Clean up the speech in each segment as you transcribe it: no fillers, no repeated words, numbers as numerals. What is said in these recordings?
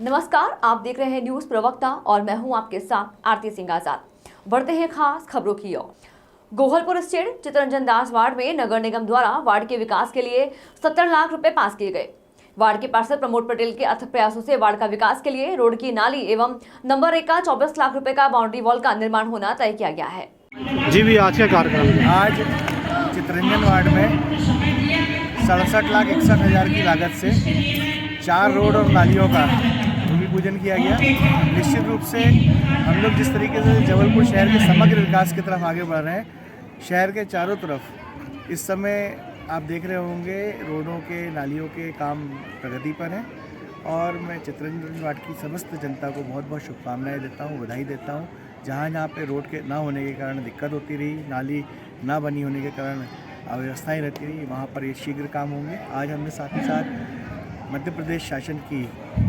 नमस्कार, आप देख रहे हैं न्यूज प्रवक्ता और मैं हूं आपके साथ आरती सिंह आजाद। बढ़ते हैं खास खबरों की ओर। गोहलपुर स्टेट चितरंजन दास वार्ड में नगर निगम द्वारा वार्ड के विकास के लिए 70 लाख रुपए पास किए गए। वार्ड के पार्षद प्रमोद पटेल के अथक प्रयासों से वार्ड का विकास के लिए रोड की नाली एवं नंबर 1 का 24 लाख रुपए का बाउंड्री वॉल का निर्माण होना तय किया गया है। जी भी आज का कार्यक्रम आज चितरंजन वार्ड में 67,61,000 की लागत से 4 रोड और नालियों का भूमि पूजन किया गया। निश्चित रूप से हम लोग जिस तरीके से जबलपुर शहर के समग्र विकास की तरफ आगे बढ़ रहे हैं, शहर के चारों तरफ इस समय आप देख रहे होंगे रोडों के नालियों के काम प्रगति पर हैं और मैं चितरंजन वार्ड की समस्त जनता को बहुत बहुत शुभकामनाएं देता हूं, बधाई देता हूं। जहां पे रोड के ना होने के कारण दिक्कत होती रही, नाली ना बनी होने के कारण अव्यवस्थाएं रहती रही, वहां पर ये शीघ्र काम होंगे। आज हमने साथ ही साथ मध्य प्रदेश शासन की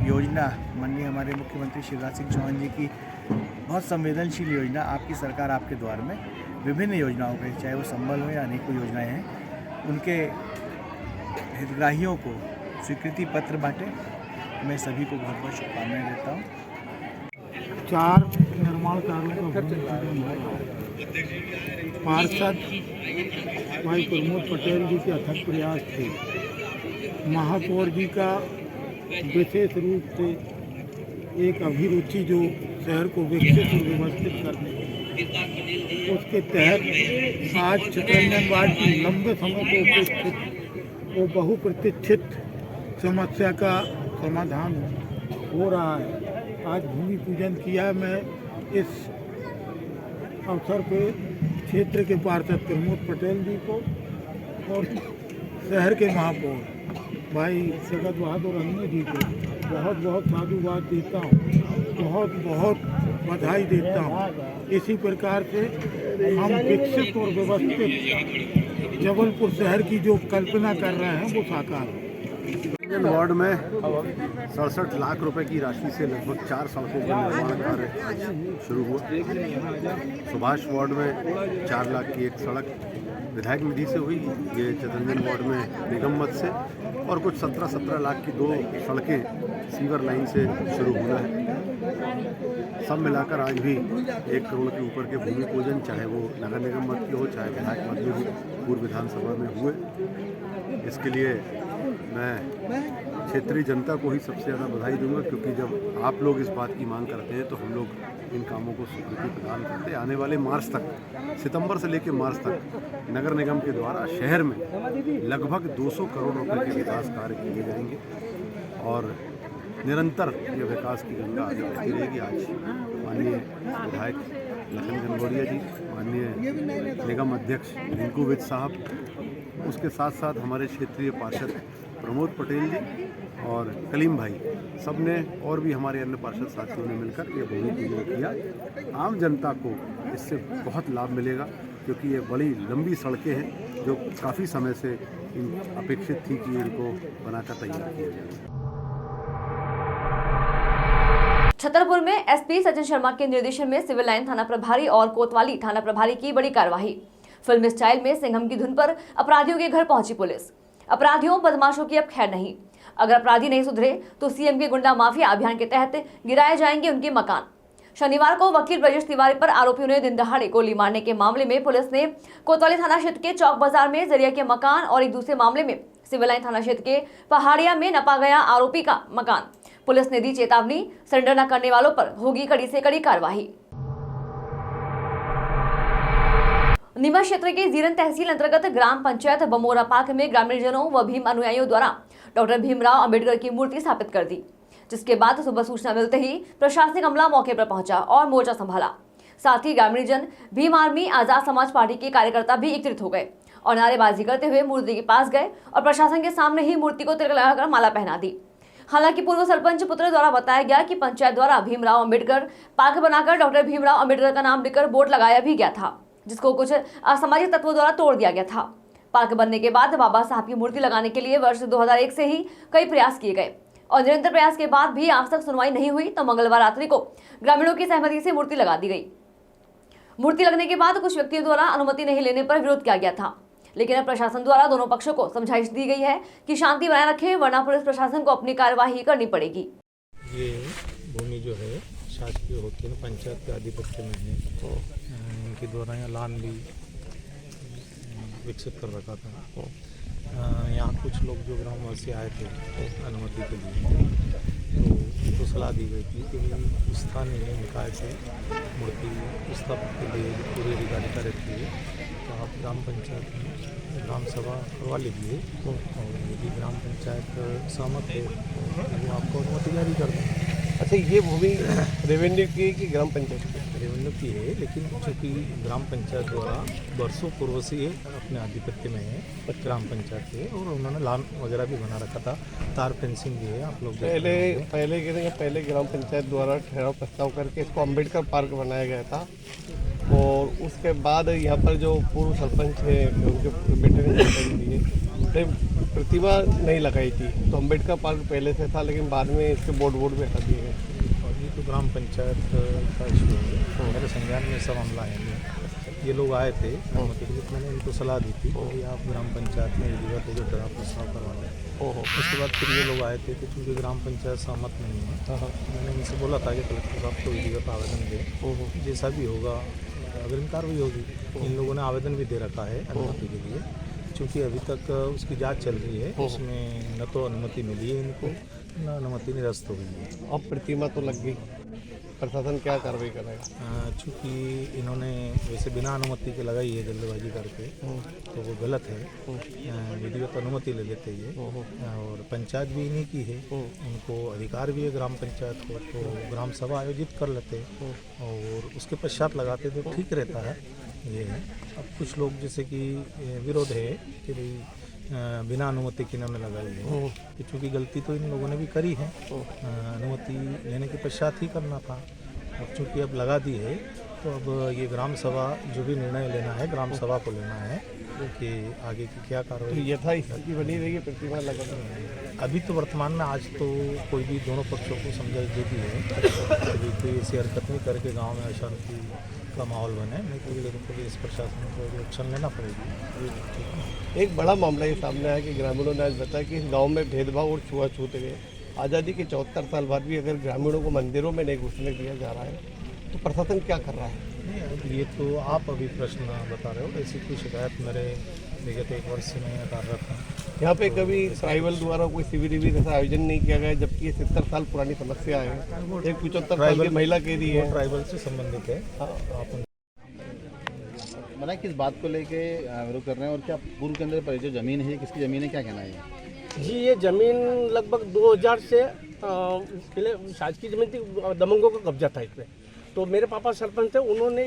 योजना, माननीय हमारे मुख्यमंत्री शिवराज सिंह चौहान जी की बहुत संवेदनशील योजना आपकी सरकार आपके द्वार में विभिन्न योजनाओं के, चाहे वो संबल हो या अनेकों योजनाएं हैं, उनके हितग्राहियों को स्वीकृति पत्र बांटे। मैं सभी को बहुत बहुत शुभकामनाएं देता हूँ। 4 निर्माण कार्यों का पार्षद भाई प्रमोद पटेल जी के अथक प्रयास थे। महापौर जी का विशेष रूप से एक अभिरुचि जो शहर को विकसित और व्यवस्थित करने की, उसके तहत आज चितरंजन वार्ड की लंबे समय से उपेक्षित वो बहुप्रतीक्षित समस्या का समाधान हो रहा है। आज भूमि पूजन किया। मैं इस अवसर पे क्षेत्र के पार्षद प्रमोद पटेल जी को और शहर के महापौर भाई जगत बहादुर अन्नू जी को बहुत बहुत साधुवाद देता हूँ, बहुत बहुत बधाई देता हूँ। इसी प्रकार से हम विकसित और व्यवस्थित जबलपुर शहर की जो कल्पना कर रहे हैं वो साकार हो। वार्ड में 67 लाख रुपए की राशि से लगभग 4 सड़कों का निर्माण कार्य शुरू हुआ। सुभाष वार्ड में 4 लाख की एक सड़क विधायक निधि से हुई, ये चितरंजन वार्ड में निगम मद से, और कुछ 17 लाख की 2 सड़कें सीवर लाइन से शुरू हुआ है। सब मिलाकर आज भी 1 करोड़ के ऊपर के भूमि पूजन, चाहे वो नगर निगम मद के हो चाहे विधायक मद में हो, पूर्व विधानसभा में हुए। इसके लिए मैं क्षेत्रीय जनता को ही सबसे ज़्यादा बधाई दूंगा, क्योंकि जब आप लोग इस बात की मांग करते हैं तो हम लोग इन कामों को स्वीकृति प्रदान करते हैं। आने वाले मार्च तक, सितंबर से लेकर मार्च तक नगर निगम के द्वारा शहर में लगभग 200 करोड़ रुपए के विकास कार्य किए जाएंगे और निरंतर ये विकास की गंगा आगे बढ़ती रहेगी। आज माननीय विधायक लखन गंगोड़िया जी, माननीय निगम अध्यक्ष रिंकू विज साहब, उसके साथ साथ हमारे क्षेत्रीय पार्षद प्रमोद पटेल जी और कलीम भाई, सब ने और भी हमारे अन्य पार्षद साथियों ने मिलकर ये भूमि पूजन किया। आम जनता को इससे बहुत लाभ मिलेगा, क्योंकि ये बड़ी लंबी सड़कें हैं जो काफ़ी समय से अपेक्षित थी कि इनको बनाकर तैयार किया जाए। छतरपुर में एसपी सचिन शर्मा के निर्देशन में सिविल लाइन थाना प्रभारी और कोतवाली थाना प्रभारी की बड़ी कार्रवाई। फिल्म स्टाइल में सिंघम की धुन पर अपराधियों के घर पहुंची पुलिस। अपराधियों बदमाशों की अब खैर नहीं। अगर अपराधी नहीं सुधरे तो सीएम के गुंडा माफिया अभियान के तहत गिराए जाएंगे उनके मकान। शनिवार को वकील ब्रजेश तिवारी पर आरोपियों ने दिन दहाड़े गोली मारने के मामले में पुलिस ने कोतवाली थाना क्षेत्र के चौक बाजार में जरिया के मकान और एक दूसरे मामले में सिविल लाइन थाना क्षेत्र के पहाड़िया में नपा गया आरोपी का मकान। पुलिस ने दी चेतावनी, सरेंडर न करने वालों पर होगी कड़ी से कड़ी कार्रवाई। नीमच क्षेत्र के जीरन तहसील अंतर्गत ग्राम पंचायत बमोरा पार्क में ग्रामीणजनों व भीम अनुयायियों द्वारा डॉक्टर भीमराव अंबेडकर की मूर्ति स्थापित कर दी, जिसके बाद सुबह सूचना मिलते ही प्रशासनिक अमला मौके पर पहुंचा और मोर्चा संभाला। साथ ही ग्रामीणजन, भीम आर्मी, आजाद समाज पार्टी के कार्यकर्ता भी एकत्रित हो गए और नारेबाजी करते हुए मूर्ति के पास गए और प्रशासन के सामने ही मूर्ति को तिलक लगाकर माला पहना दी। हालांकि पूर्व सरपंच पुत्र द्वारा बताया गया कि पंचायत द्वारा भीमराव अंबेडकर पार्क बनाकर डॉक्टर भीमराव अंबेडकर का नाम लिखकर बोर्ड लगाया भी गया था, जिसको कुछ असामाजिक तत्वों द्वारा तोड़ दिया गया था। पार्क बनने के बाद बाबा साहब की मूर्ति लगाने के लिए वर्ष 2001 से ही कई प्रयास किए गए और निरंतर प्रयास के बाद भी आज तक सुनवाई नहीं हुई, तो मंगलवार रात्रि को ग्रामीणों की सहमति से मूर्ति लगा दी गई। मूर्ति लगने के बाद कुछ व्यक्तियों द्वारा अनुमति नहीं लेने पर विरोध किया गया था, लेकिन अब प्रशासन द्वारा दोनों पक्षों को समझाइश दी गई है कि शांति बनाए रखें, वरना पुलिस प्रशासन को अपनी कार्यवाही करनी पड़ेगी। ये भूमि जो है शासकीय होती है, पंचायत के आधिपत्य में है। इनके द्वारा यहाँ लान भी विकसित कर रखा था। यहाँ कुछ लोग जो ग्रामवासी आए थे अनुमति के लिए, तो उनको सलाह दी गई थी कि स्थानीय निकाय से मूर्ति स्थापना के लिए पूरी अधिकारिता रहती है, तो आप ग्राम पंचायत में ग्राम सभा करवा लीजिए, और यदि ग्राम पंचायत सहमत है तो वो आपको अनुमति जारी कर दें। अच्छा, ये भूमि रेवेन्यू की है कि ग्राम पंचायत की? रेवेन्यू की है, लेकिन चूँकि ग्राम पंचायत द्वारा वर्षों पूर्व से ये अपने आधिपत्य में है, ग्राम पंचायत के, और उन्होंने लान वगैरह भी बना रखा था, तार फेंसिंग भी है। आप लोग पहले ग्राम पंचायत द्वारा ठहराव प्रस्ताव करके इसको अम्बेडकर पार्क बनाया गया था, और उसके बाद यहाँ पर जो पूर्व सरपंच है उनके बेटे ने जानकारी दी है, प्रतिमा नहीं लगाई थी, तो अम्बेडकर पार्क पहले से था, लेकिन बाद में इसके बोर्ड भी हटा दिए गए। और ये तो ग्राम पंचायत का इशू है, मेरे संज्ञान में सब मामला है। ये लोग आए थे अनुमति के लिए, मैंने इनको सलाह दी थी कि आप ग्राम पंचायत में विधिवत हो जो ठहराव प्रस्ताव करवा लें। उसके बाद फिर ये लोग आए थे कि चूँकि ग्राम पंचायत सहमत नहीं है, मैंने इनसे बोला था कि कलेक्टर साहब को विधिवत आवेदन दें, जैसा भी होगा अग्रिम कार्रवाई होगी। इन लोगों ने आवेदन भी दे रखा है अनुमति के लिए, क्योंकि अभी तक उसकी जांच चल रही है, उसमें न तो अनुमति मिली है इनको, न अनुमति निरस्त हो गई है। अब प्रतिमा तो लग गई, प्रशासन क्या कार्रवाई करेगा? चूँकि इन्होंने वैसे बिना अनुमति के लगाई है जल्दबाजी करके, तो वो गलत है। विधिवत अनुमति ले लेते ये, और पंचायत भी इन्हीं की है, उनको अधिकार भी है ग्राम पंचायत को, तो ग्राम सभा आयोजित कर लेते और उसके पश्चात लगाते तो ठीक रहता है। ये है। अब कुछ लोग जैसे कि विरोध है कि भाई बिना अनुमति के इन्होंने लगाई है, कि चूँकि गलती तो इन लोगों ने भी करी है, अनुमति लेने के पश्चात ही करना था। अब चूँकि अब लगा दी है, तो अब ये ग्राम सभा जो भी निर्णय लेना है ग्राम सभा को लेना है कि आगे की क्या कार्रवाई। यथास्थिति बनी रहेगी प्रतिमा लगा? अभी तो वर्तमान में आज तो कोई भी दोनों पक्षों को समझाई दे दी है, अभी कोई ऐसी हरकत नहीं करके गाँव में अशांति का माहौल बने, नहीं तो ये लोगों इस प्रशासन को एक्शन लेना पड़ेगी। एक बड़ा मामला ये सामने आया कि ग्रामीणों ने आज बताया कि इस गांव में भेदभाव और छुआछूत है। आज़ादी के 74 साल बाद भी अगर ग्रामीणों को मंदिरों में नहीं घुसने दिया जा रहा है, तो प्रशासन क्या कर रहा है? नहीं, ये तो आप अभी प्रश्न बता रहे हो, ऐसी कोई शिकायत मेरे विगत 1 वर्ष से मैं कार्यरत हूँ। यहाँ पे कभी ट्राइबल द्वारा कोई शिविर ऐसा आयोजन नहीं किया गया, जबकि ये 70 साल पुरानी समस्या है। एक 75 साल की महिला कैदी है, ट्राइबल से संबंधित है। आप बता किस बात को लेके विरोध कर रहे हैं, और क्या पूर्व के अंदर पर जो ज़मीन है किसकी ज़मीन है, क्या कहना है? जी, ये ज़मीन लगभग 2000 से पहले शासकीय ज़मीन थी, दबंगों का कब्जा था इस पर। तो मेरे पापा सरपंच थे, उन्होंने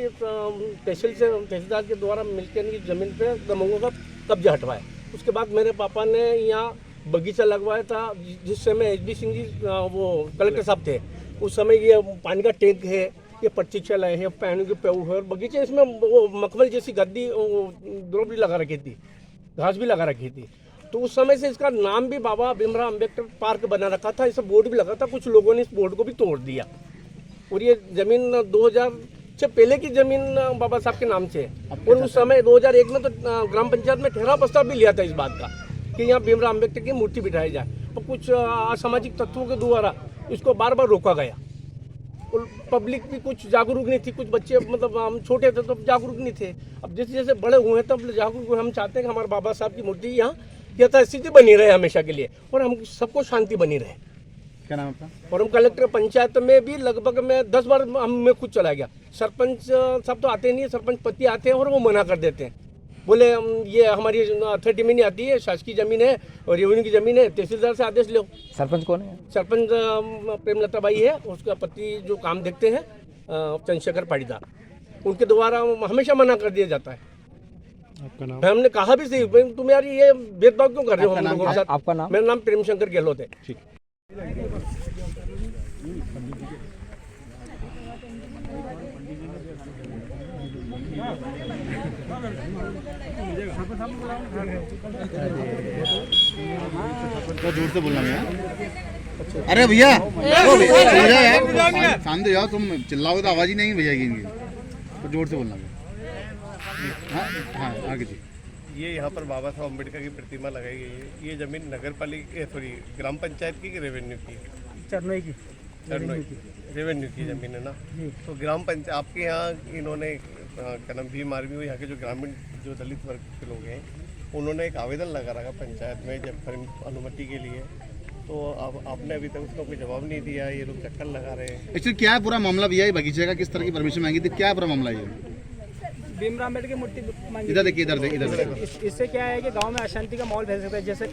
तहसीलदार के द्वारा मिलकर इनकी ज़मीन पे दबंगों का कब्जा हटवाया। उसके बाद मेरे पापा ने यहाँ बगीचा लगवाया था, जिस समय HB सिंह जी वो कलेक्टर साहब थे। उस समय ये पानी का टैंक है, ये प्रतीक्षालय है, पानी के पेड़ है, और बगीचे इसमें वो मखमल जैसी गद्दी द्रोब भी लगा रखी थी, घास भी लगा रखी थी। तो उस समय से इसका नाम भी बाबा भीमराव अम्बेडकर पार्क बना रखा था, इस बोर्ड भी लगा था। कुछ लोगों ने इस बोर्ड को भी तोड़ दिया, और ये ज़मीन 2000 से पहले की ज़मीन बाबा साहब के नाम से है। और उस समय 2001 में तो ग्राम पंचायत में ठहराव प्रस्ताव भी लिया था इस बात का कि यहाँ भीमराव अम्बेडकर की मूर्ति बिठाई जाए, और कुछ असामाजिक तत्वों के द्वारा इसको बार बार रोका गया। और पब्लिक भी कुछ जागरूक नहीं थी, कुछ बच्चे मतलब हम छोटे थे तो जागरूक नहीं थे। अब जैसे जैसे बड़े हुए हैं तब जागरूक हुए। हम चाहते हैं कि हमारे बाबा साहब की मूर्ति यहाँ यथास्थिति बनी रहे हमेशा के लिए, और हम सबको शांति बनी रहे। क्या नाम आपका? और हम कलेक्टर पंचायत में भी लगभग मैं 10 बार मैं खुद चला गया। सरपंच सब तो आते नहीं है, सरपंच पति आते हैं और वो मना कर देते हैं, बोले ये हमारी अथॉरिटी में नहीं आती है, शासकीय ज़मीन है और रेवेन्यू की ज़मीन है, तहसीलदार से आदेश लो। सरपंच कौन है? सरपंच प्रेमलता बाई है, उसका पति जो काम देखते हैं चंद्रशेखर पाटीदार, उनके द्वारा हमेशा मना कर दिया जाता है। आपका नाम? हमने कहा भी सही, तुम यार ये भेदभाव क्यों कर रहे हो हम लोगों के साथ? आपका नाम? मेरा नाम प्रेमशंकर गहलोत है। ठीक। तो जोर से बोलना यार। अरे भैया यार शांत हो जाओ, तुम चिल्लाओगे तो आवाज ही नहीं भैया की, तो जोर से बोलना। हाँ आगे जी। ये यहाँ पर बाबा साहब अम्बेडकर की प्रतिमा लगाई गई है। ये ज़मीन नगर पालिका ग्राम पंचायत की रेवेन्यू की? चरनई की। रेवेन्यू की ज़मीन है ना। तो ग्राम पंचायत आपके यहाँ इन्होंने क्या नाम भीम आर्मी, यहाँ के जो ग्रामीण जो दलित वर्ग के लोग हैं उन्होंने एक आवेदन लगा रखा पंचायत में जब अनुमति के लिए, तो अब आपने अभी तक उसका कोई जवाब नहीं दिया, ये लोग चक्कर लगा रहे हैं। एक्चुअली क्या है पूरा मामला भैया, ये बगीचे का किस तरह की परमिशन मांगी थी, क्या है पूरा मामला ये? भीमराव अम्बेडकर की मूर्ति मांगी। इधर देखिए, इधर देखिए, इधर देखिए। इससे क्या है कि गांव में अशांति का माहौल फैल सकता है, जैसे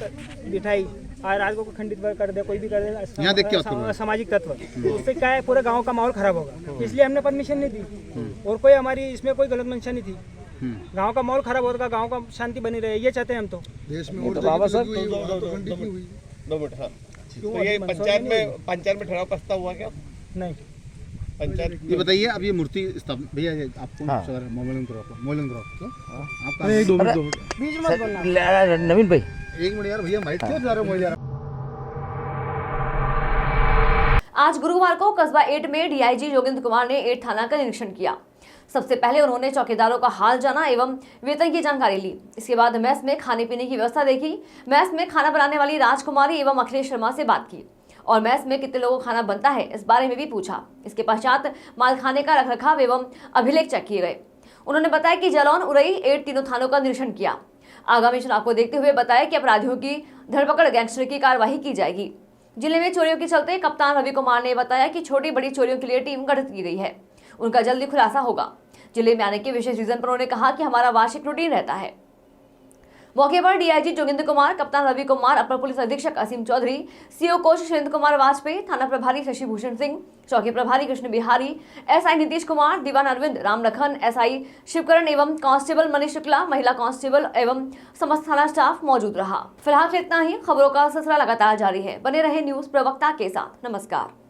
मिठाई और रात को खंडित कर दे, कोई भी कर दे, यहाँ देख के बात करो। सामाजिक तत्व, तो उससे क्या है पूरे गांव का माहौल खराब होगा, इसलिए हमने परमिशन नहीं दी और कोई हमारी इसमें कोई गलत मंशा नहीं थी। गांव का माहौल खराब होगा, गांव का शांति बनी रहे, ये चाहते हैं हम। तो देश में तो बाबा सर 2 मिनट, हाँ। तो ये पंचायत में ठहराव प्रस्ताव हुआ क्या? नहीं, पंचायत ये बताइए, अब ये मूर्ति भैया आपको मोबाइल करो आप नवीन भाई एक मिनट यार, भैया माइक क्यों जा रहे हो मोबाइल यार? आज गुरुवार को कस्बा 8 में डीआईजी योगेंद्र कुमार ने 8 थाना का निरीक्षण किया। सबसे पहले उन्होंने चौकीदारों का हाल जाना एवं वेतन की जानकारी ली। इसके बाद मेस में खाने पीने की व्यवस्था देखी। मेस में खाना बनाने वाली राजकुमारी एवं अखिलेश शर्मा से बात की और मेस में कितने लोगों को खाना बनता है इस बारे में भी पूछा। इसके पश्चात मालखाने का रखरखाव एवं अभिलेख चेक किए गए। उन्होंने बताया कि जलौन, उरई, 8 तीनों थानों का निरीक्षण किया। आगामी चुनाव को देखते हुए बताया कि अपराधियों की धरपकड़, गैंगस्टर की कार्रवाई की जाएगी। जिले में चोरियों के चलते कप्तान रवि कुमार ने बताया कि छोटी बड़ी चोरियों के लिए टीम गठित की गई है, उनका जल्दी खुलासा होगा। जिले में आने के विशेष रीजन पर उन्होंने कहा कि हमारा वार्षिक रूटीन रहता है। मौके पर डीआईजी जोगिंद्र कुमार, कप्तान रवि कुमार, अपर पुलिस अधीक्षक असीम चौधरी, सीओ कोच सुरेंद्र कुमार वाजपेयी, थाना प्रभारी शशि भूषण सिंह, चौकी प्रभारी कृष्ण बिहारी, एसआई नीतीश कुमार, दीवान अरविंद, राम लखन, एसआई शिवकरण एवं कांस्टेबल मनीष शुक्ला, महिला कांस्टेबल एवं समस्त थाना स्टाफ मौजूद रहा। फिलहाल इतना ही। खबरों का सिलसिला लगातार जारी है, बने रहे न्यूज प्रवक्ता के साथ। नमस्कार।